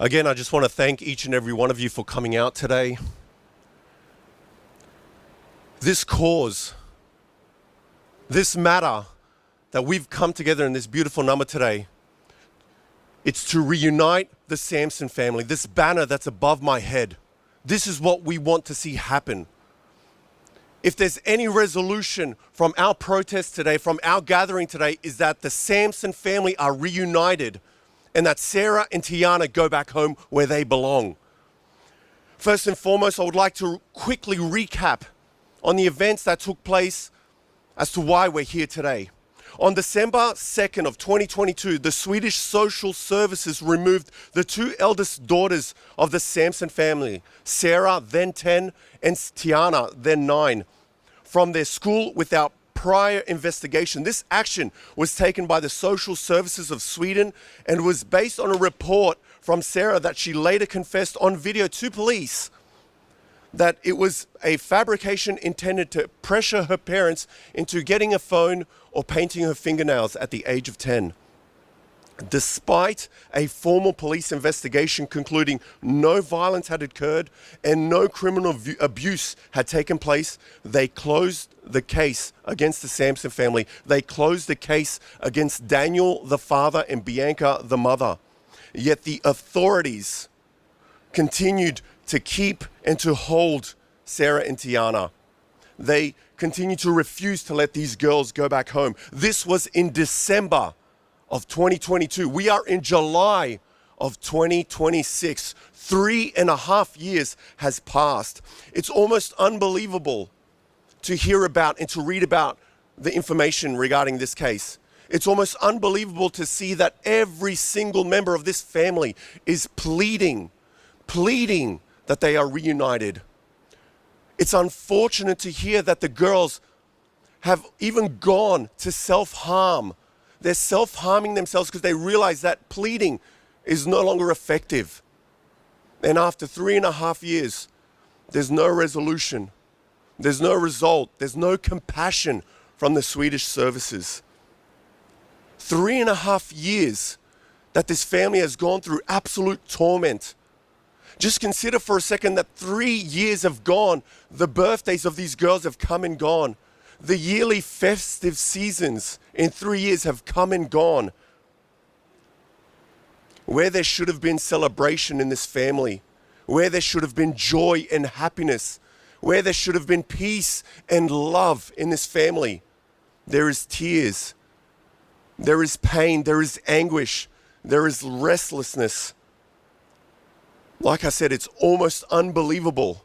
Again, I just want to thank each and every one of you for coming out today. This cause, this matter that we've come together in this beautiful number today, it's to reunite the Samson family, this banner that's above my head. This is what we want to see happen. If there's any resolution from our protest today, from our gathering today, is that the Samson family are reunited and that Sara and Tiana go back home where they belong. First and foremost, I would like to quickly recap on the events that took place as to why we're here today. On December 2nd of 2022, the Swedish Social Services removed the two eldest daughters of the Samson family, Sara, then 10, and Tiana, then 9, from their school without prior investigation. This action was taken by the Social Services of Sweden and was based on a report from Sara that she later confessed on video to police that it was a fabrication intended to pressure her parents into getting a phone or painting her fingernails at the age of 10. Despite a formal police investigation concluding no violence had occurred and no criminal abuse had taken place, they closed the case against the Samson family. They closed the case against Daniel, the father, and Bianca, the mother. Yet the authorities continued to keep and to hold Sara and Tiana. They continued to refuse to let these girls go back home. This was in December of 2022. We are in July of 2026. 3.5 years has passed. It's almost unbelievable to hear about and to read about the information regarding this case. It's almost unbelievable to see that every single member of this family is pleading that they are reunited. It's unfortunate to hear that the girls have even gone to self-harm. They're self-harming themselves because they realize that pleading is no longer effective. And after 3.5 years, there's no resolution. There's no result. There's no compassion from the Swedish services. 3.5 years that this family has gone through absolute torment. Just consider for a second that 3 years have gone. The birthdays of these girls have come and gone. The yearly festive seasons in 3 years have come and gone. Where there should have been celebration in this family, where there should have been joy and happiness, where there should have been peace and love in this family, there is tears, there is pain, there is anguish, there is restlessness. Like I said, it's almost unbelievable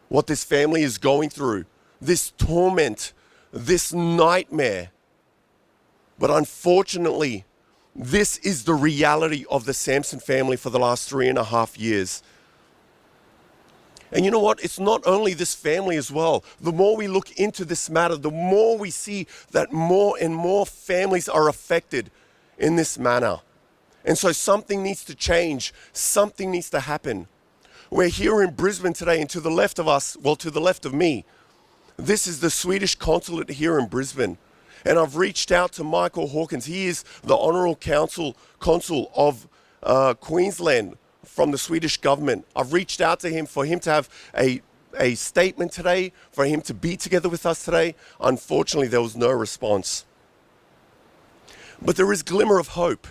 what this family is going through. This torment, this nightmare. But unfortunately, this is the reality of the Samson family for the last 3.5 years. And you know what? It's not only this family as well. The more we look into this matter, the more we see that more and more families are affected in this manner. And so something needs to change. Something needs to happen. We're here in Brisbane today, and to the left of us, well, to the left of me, this is the Swedish Consulate here in Brisbane. And I've reached out to Michael Hawkins. He is the Honourable Consul of Queensland from the Swedish government. I've reached out to him for him to have a statement today, for him to be together with us today. Unfortunately, there was no response. But there is glimmer of hope.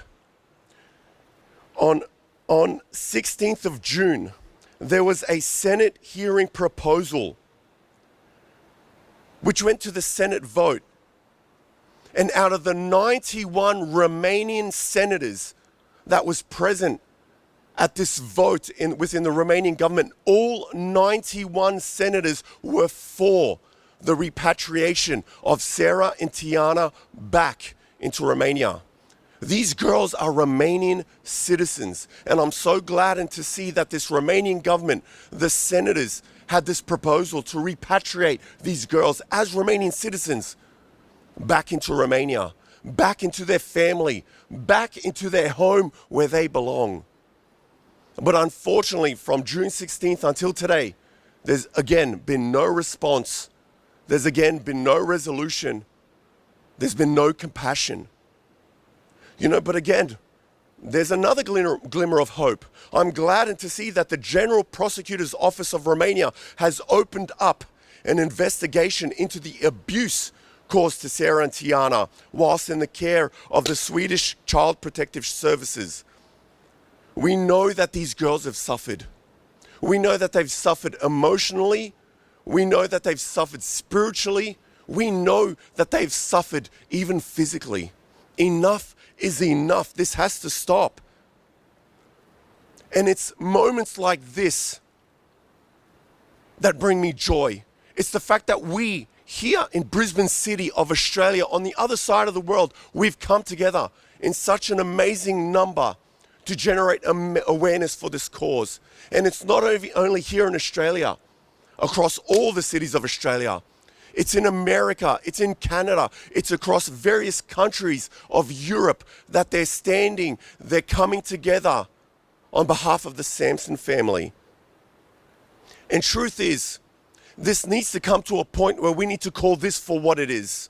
On 16th of June, there was a Senate hearing proposal which went to the Senate vote. And out of the 91 Romanian senators that was present at this vote within the Romanian government, all 91 senators were for the repatriation of Sara and Tiana back into Romania. These girls are Romanian citizens, and I'm so glad to see that this Romanian government, the senators, had this proposal to repatriate these girls as Romanian citizens back into Romania, back into their family, back into their home where they belong. But unfortunately, from June 16th until today, there's again been no response. There's again been no resolution. There's been no compassion. You know, but again, there's another glimmer of hope. I'm gladdened to see that the General Prosecutor's Office of Romania has opened up an investigation into the abuse caused to Sara and Tiana whilst in the care of the Swedish Child Protective Services. We know that these girls have suffered. We know that they've suffered emotionally. We know that they've suffered spiritually. We know that they've suffered even physically. Enough is enough. This has to stop. And it's moments like this that bring me joy. It's the fact that we here in Brisbane City of Australia, on the other side of the world, we've come together in such an amazing number to generate awareness for this cause. And it's not only here in Australia, across all the cities of Australia. It's in America, it's in Canada, it's across various countries of Europe that they're standing, they're coming together on behalf of the Samson family. And truth is, this needs to come to a point where we need to call this for what it is.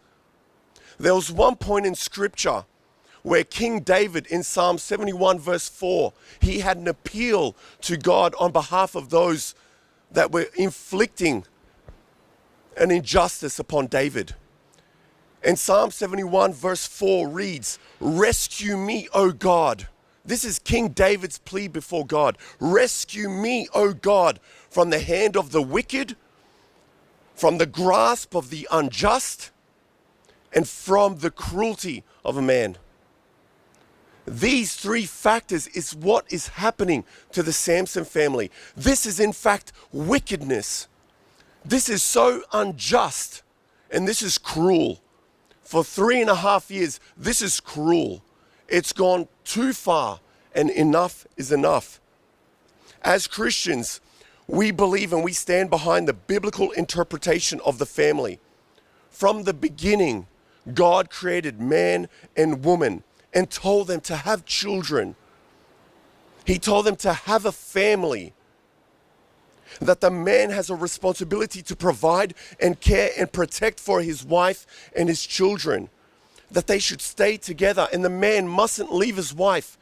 There was one point in scripture where King David in Psalm 71 verse 4, he had an appeal to God on behalf of those that were inflicting an injustice upon David. And Psalm 71 verse 4 reads, "Rescue me, O God." This is King David's plea before God. "Rescue me, O God, from the hand of the wicked, from the grasp of the unjust, and from the cruelty of a man." These three factors is what is happening to the Samson family. This is in fact wickedness. This is so unjust, and this is cruel. For 3.5 years, this is cruel. It's gone too far, and enough is enough. As Christians, we believe and we stand behind the biblical interpretation of the family. From the beginning, God created man and woman and told them to have children. He told them to have a family. That the man has a responsibility to provide and care and protect for his wife and his children. That they should stay together, and the man mustn't leave his wife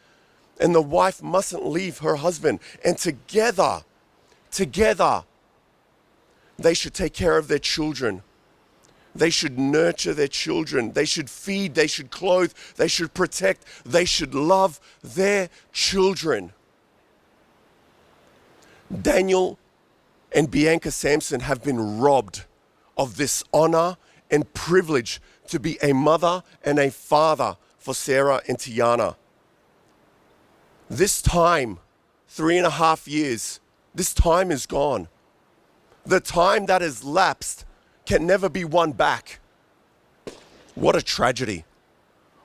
and the wife mustn't leave her husband. And together, they should take care of their children. They should nurture their children. They should feed, they should clothe, they should protect, they should love their children. Daniel and Bianca Samson have been robbed of this honor and privilege to be a mother and a father for Sara and Tiana. This time, 3.5 years, this time is gone. The time that has lapsed can never be won back. What a tragedy.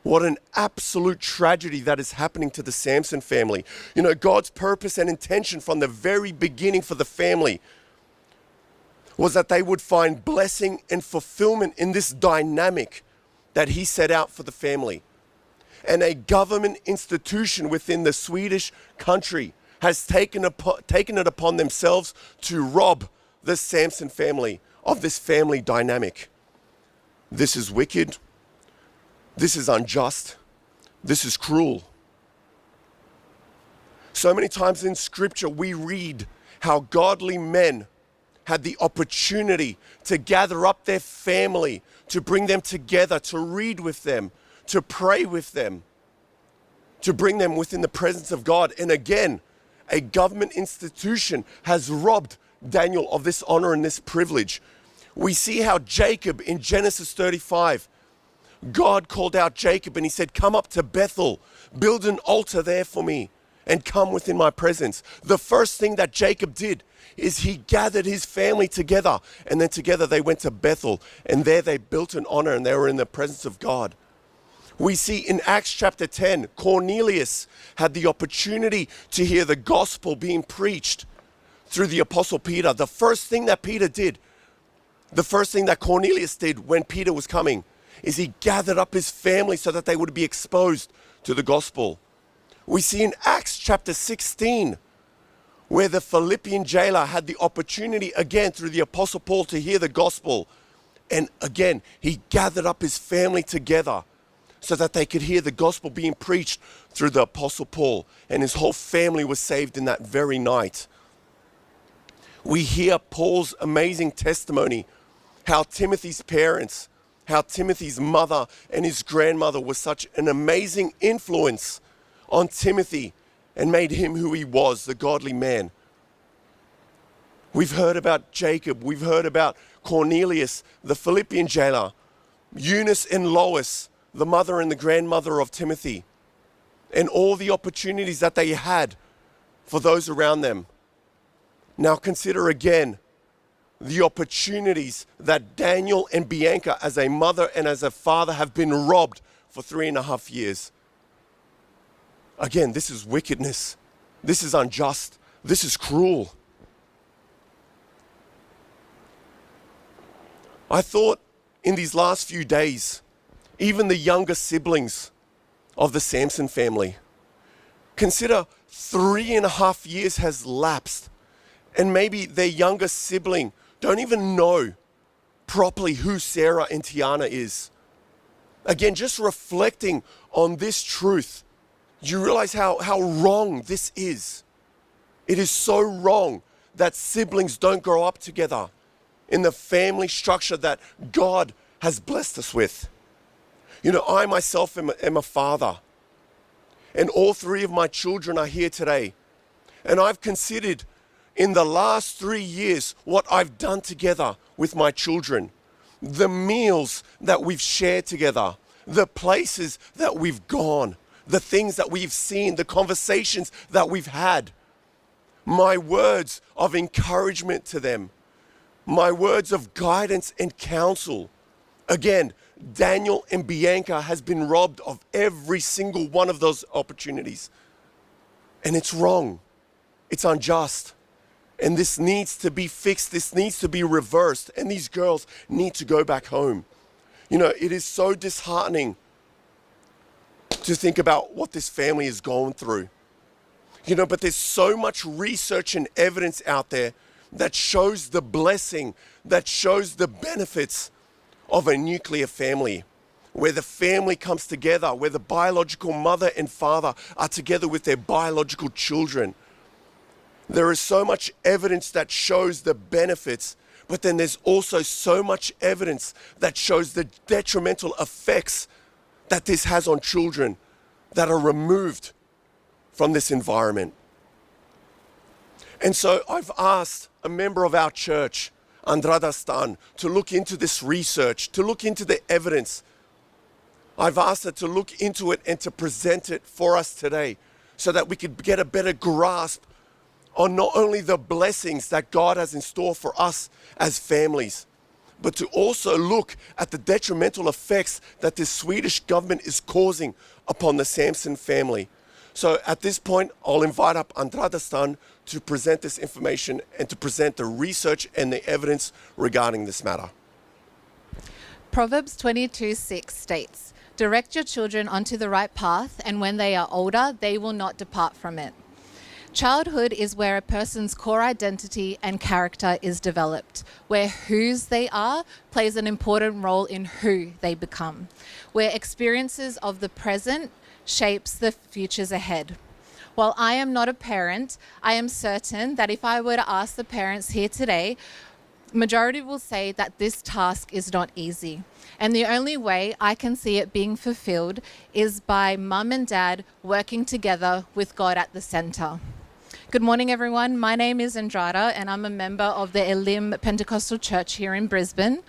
What an absolute tragedy that is happening to the Samson family. You know, God's purpose and intention from the very beginning for the family was that they would find blessing and fulfillment in this dynamic that he set out for the family. And a government institution within the Swedish country has taken it upon themselves to rob the Samson family of this family dynamic. This is wicked. This is unjust. This is cruel. So many times in scripture we read how godly men had the opportunity to gather up their family, to bring them together, to read with them, to pray with them, to bring them within the presence of God. And again, a government institution has robbed Daniel of this honor and this privilege. We see how Jacob in Genesis 35, God called out Jacob and he said, "Come up to Bethel, build an altar there for me, and come within my presence." The first thing that Jacob did is he gathered his family together, and then together they went to Bethel, and there they built an honor and they were in the presence of God. We see in Acts chapter 10, Cornelius had the opportunity to hear the gospel being preached through the apostle Peter. The first thing that Cornelius did when Peter was coming is he gathered up his family so that they would be exposed to the gospel. We see in Acts chapter 16, where the Philippian jailer had the opportunity again through the apostle Paul to hear the gospel. And again, he gathered up his family together so that they could hear the gospel being preached through the Apostle Paul, and his whole family was saved in that very night. We hear Paul's amazing testimony, how Timothy's parents, how Timothy's mother and his grandmother was such an amazing influence on Timothy and made him who he was, the godly man. We've heard about Jacob, we've heard about Cornelius, the Philippian jailer, Eunice and Lois, the mother and the grandmother of Timothy, and all the opportunities that they had for those around them. Now consider again the opportunities that Daniel and Bianca as a mother and as a father have been robbed for 3.5 years. Again, this is wickedness. This is unjust. This is cruel. I thought in these last few days, even the younger siblings of the Samson family, consider 3.5 years has lapsed, and maybe their younger sibling don't even know properly who Sara and Tiana is. Again, just reflecting on this truth, you realize how wrong this is. It is so wrong that siblings don't grow up together in the family structure that God has blessed us with. You know, I myself am a father, and all 3 of my children are here today. And I've considered in the last 3 years what I've done together with my children, the meals that we've shared together, the places that we've gone, the things that we've seen, the conversations that we've had, my words of encouragement to them, my words of guidance and counsel. Again, Daniel and Bianca has been robbed of every single one of those opportunities. And it's wrong. It's unjust. And this needs to be fixed. This needs to be reversed. And these girls need to go back home. You know, it is so disheartening to think about what this family is going through. You know, but there's so much research and evidence out there that shows the blessing, that shows the benefits of a nuclear family, where the family comes together, where the biological mother and father are together with their biological children. There is so much evidence that shows the benefits, but then there's also so much evidence that shows the detrimental effects that this has on children that are removed from this environment. And so I've asked a member of our church, Andrada Stan, to look into this research, to look into the evidence. I've asked her to look into it and to present it for us today so that we could get a better grasp on not only the blessings that God has in store for us as families, but to also look at the detrimental effects that the Swedish government is causing upon the Samson family. So at this point, I'll invite up Andrada Stan to present this information and to present the research and the evidence regarding this matter. Proverbs 22:6 states, "Direct your children onto the right path, and when they are older, they will not depart from it." Childhood is where a person's core identity and character is developed, where whose they are plays an important role in who they become, where experiences of the present shapes the futures ahead. While I am not a parent, I am certain that if I were to ask the parents here today, majority will say that this task is not easy. And the only way I can see it being fulfilled is by mum and dad working together with God at the center. Good morning, everyone. My name is Andrada, and I'm a member of the Elim Pentecostal Church here in Brisbane.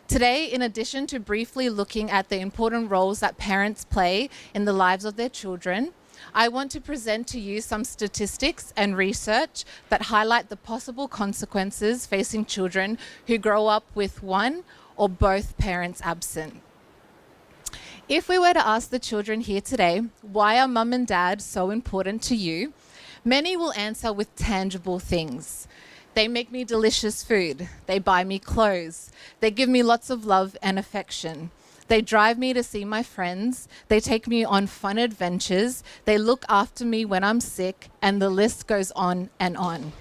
Today, in addition to briefly looking at the important roles that parents play in the lives of their children, I want to present to you some statistics and research that highlight the possible consequences facing children who grow up with one or both parents absent. If we were to ask the children here today, why are mum and dad so important to you? Many will answer with tangible things. They make me delicious food. They buy me clothes. They give me lots of love and affection. They drive me to see my friends. They take me on fun adventures. They look after me when I'm sick, and the list goes on and on.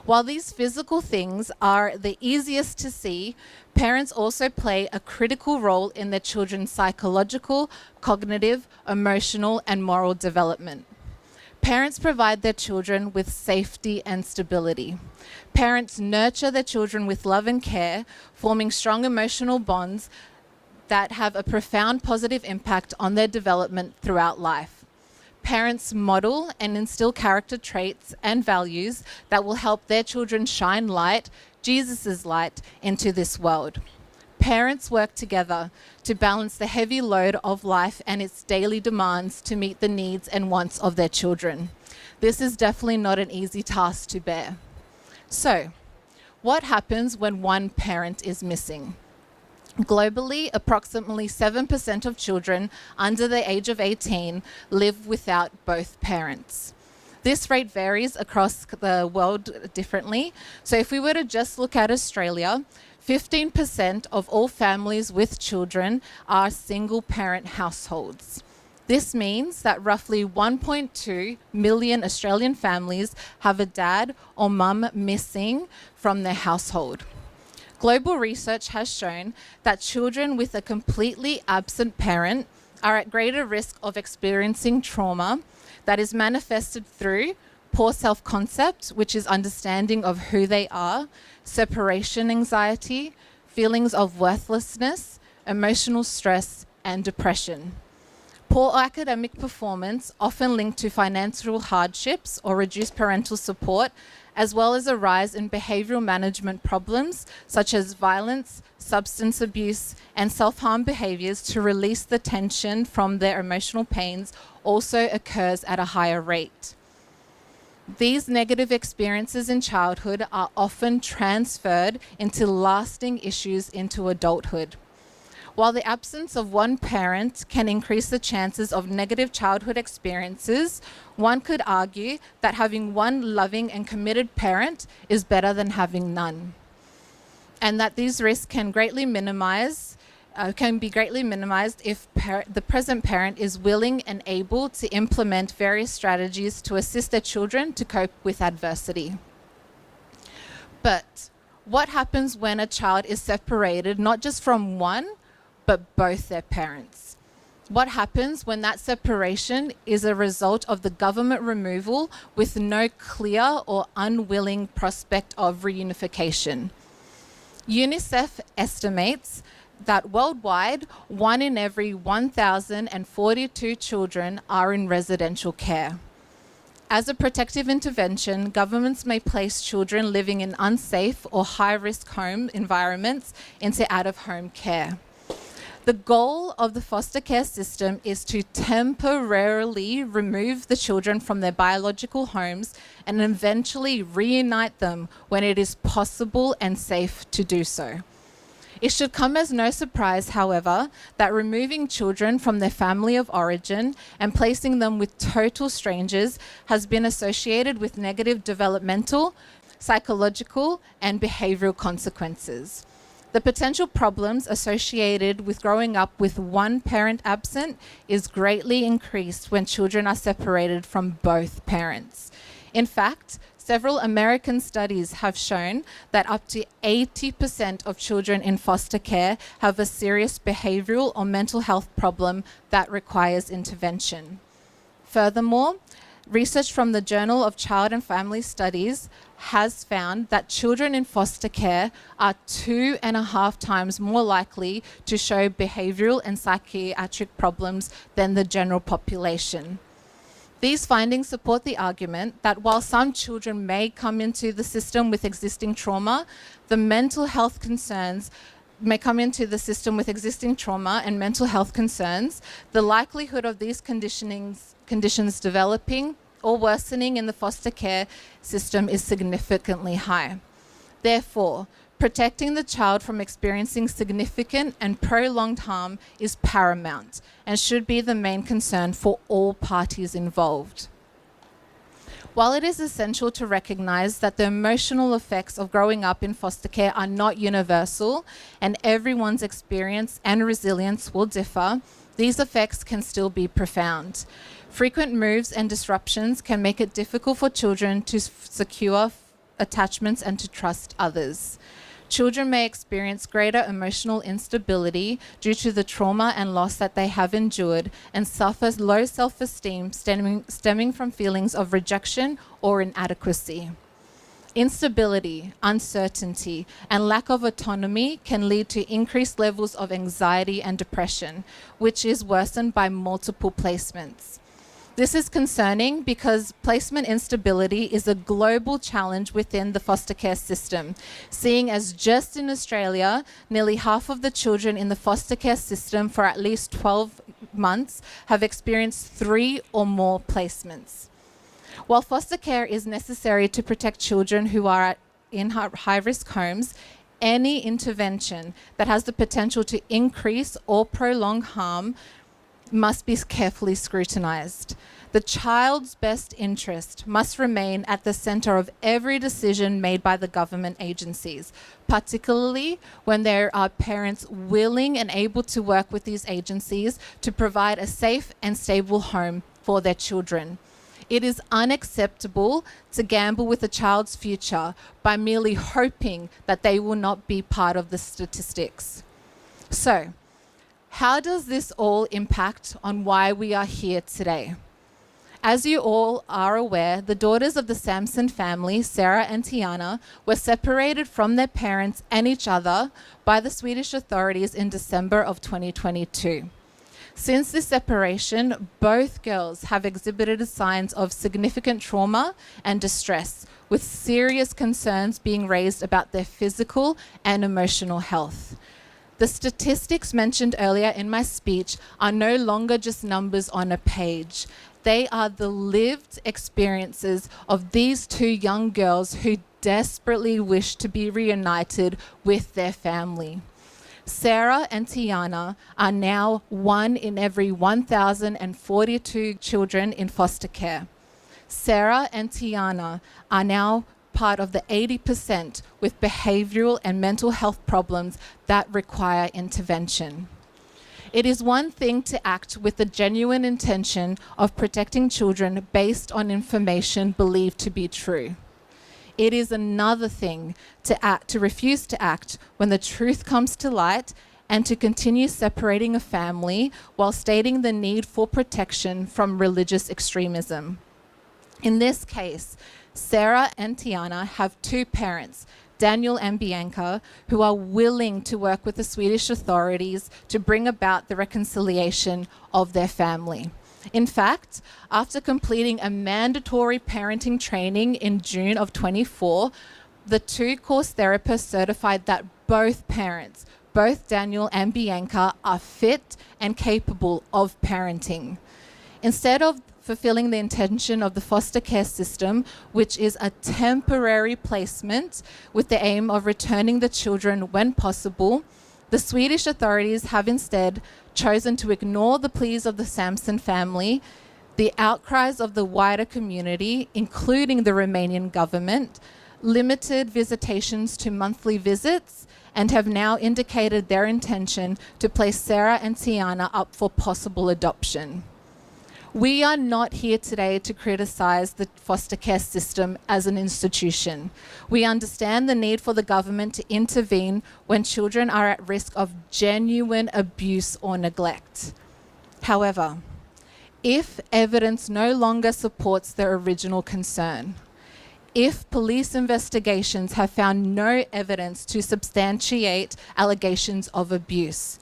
While these physical things are the easiest to see, parents also play a critical role in their children's psychological, cognitive, emotional, and moral development. Parents provide their children with safety and stability. Parents nurture their children with love and care, forming strong emotional bonds that have a profound positive impact on their development throughout life. Parents model and instill character traits and values that will help their children shine light, Jesus' light, into this world. Parents work together to balance the heavy load of life and its daily demands to meet the needs and wants of their children. This is definitely not an easy task to bear. So, what happens when one parent is missing? Globally, approximately 7% of children under the age of 18 live without both parents. This rate varies across the world differently. So if we were to just look at Australia, 15% of all families with children are single parent households. This means that roughly 1.2 million Australian families have a dad or mum missing from their household. Global research has shown that children with a completely absent parent are at greater risk of experiencing trauma that is manifested through poor self-concept, which is understanding of who they are, separation anxiety, feelings of worthlessness, emotional stress, and depression. Poor academic performance, often linked to financial hardships or reduced parental support, as well as a rise in behavioural management problems such as violence, substance abuse, and self-harm behaviours to release the tension from their emotional pains, also occurs at a higher rate. These negative experiences in childhood are often transferred into lasting issues into adulthood. While the absence of one parent can increase the chances of negative childhood experiences, one could argue that having one loving and committed parent is better than having none, and that these risks can be greatly minimized if the present parent is willing and able to implement various strategies to assist their children to cope with adversity. But what happens when a child is separated not just from one, but both their parents? What happens when that separation is a result of the government removal with no clear or unwilling prospect of reunification? UNICEF estimates that worldwide, 1 in every 1,042 children are in residential care. As a protective intervention, governments may place children living in unsafe or high-risk home environments into out-of-home care. The goal of the foster care system is to temporarily remove the children from their biological homes and eventually reunite them when it is possible and safe to do so. It should come as no surprise, however, that removing children from their family of origin and placing them with total strangers has been associated with negative developmental, psychological, and behavioural consequences. The potential problems associated with growing up with one parent absent is greatly increased when children are separated from both parents. In fact, several American studies have shown that up to 80% of children in foster care have a serious behavioural or mental health problem that requires intervention. Furthermore, research from the Journal of Child and Family Studies has found that children in foster care are 2.5 times more likely to show behavioural and psychiatric problems than the general population. These findings support the argument that while some children may come into the system with existing trauma, the mental health concerns may come into the system with existing trauma and mental health concerns, the likelihood of these conditions developing or worsening in the foster care system is significantly high. Therefore, protecting the child from experiencing significant and prolonged harm is paramount and should be the main concern for all parties involved. While it is essential to recognise that the emotional effects of growing up in foster care are not universal and everyone's experience and resilience will differ, these effects can still be profound. Frequent moves and disruptions can make it difficult for children to secure attachments and to trust others. Children may experience greater emotional instability due to the trauma and loss that they have endured and suffer low self-esteem stemming from feelings of rejection or inadequacy. Instability, uncertainty, and lack of autonomy can lead to increased levels of anxiety and depression, which is worsened by multiple placements. This is concerning because placement instability is a global challenge within the foster care system, seeing as just in Australia, nearly half of the children in the foster care system for at least 12 months have experienced 3 or more placements. While foster care is necessary to protect children who are in high-risk homes, any intervention that has the potential to increase or prolong harm must be carefully scrutinized. The child's best interest must remain at the center of every decision made by the government agencies, particularly when there are parents willing and able to work with these agencies to provide a safe and stable home for their children. It is unacceptable to gamble with a child's future by merely hoping that they will not be part of the statistics. So, how does this all impact on why we are here today? As you all are aware, the daughters of the Samson family, Sara and Tiana, were separated from their parents and each other by the Swedish authorities in December of 2022. Since this separation, both girls have exhibited signs of significant trauma and distress, with serious concerns being raised about their physical and emotional health. The statistics mentioned earlier in my speech are no longer just numbers on a page. They are the lived experiences of these 2 young girls who desperately wish to be reunited with their family. Sara and Tiana are now 1 in every 1,042 children in foster care. Sara and Tiana are now part of the 80% with behavioral and mental health problems that require intervention. It is one thing to act with the genuine intention of protecting children based on information believed to be true. It is another thing to refuse to act when the truth comes to light and to continue separating a family while stating the need for protection from religious extremism. In this case, Sara and Tiana have 2 parents, Daniel and Bianca, who are willing to work with the Swedish authorities to bring about the reconciliation of their family. In fact, after completing a mandatory parenting training in June of 24, the 2 course therapists certified that both parents, both Daniel and Bianca, are fit and capable of parenting. Instead of fulfilling the intention of the foster care system, which is a temporary placement with the aim of returning the children when possible, the Swedish authorities have instead chosen to ignore the pleas of the Samson family, the outcries of the wider community, including the Romanian government, limited visitations to monthly visits, and have now indicated their intention to place Sara and Tiana up for possible adoption. We are not here today to criticize the foster care system as an institution. We understand the need for the government to intervene when children are at risk of genuine abuse or neglect. However, if evidence no longer supports the original concern, if police investigations have found no evidence to substantiate allegations of abuse,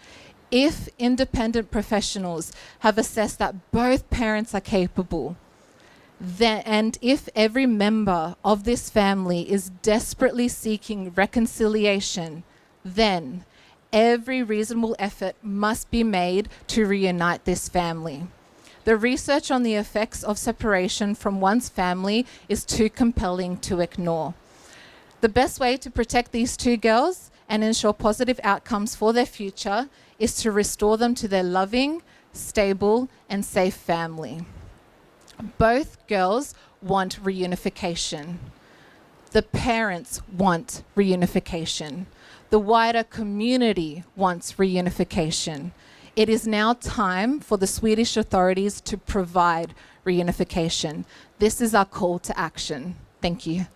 if independent professionals have assessed that both parents are capable, and if every member of this family is desperately seeking reconciliation, then every reasonable effort must be made to reunite this family. The research on the effects of separation from one's family is too compelling to ignore. The best way to protect these 2 girls and ensure positive outcomes for their future is to restore them to their loving, stable, and safe family. Both girls want reunification. The parents want reunification. The wider community wants reunification. It is now time for the Swedish authorities to provide reunification. This is our call to action. Thank you.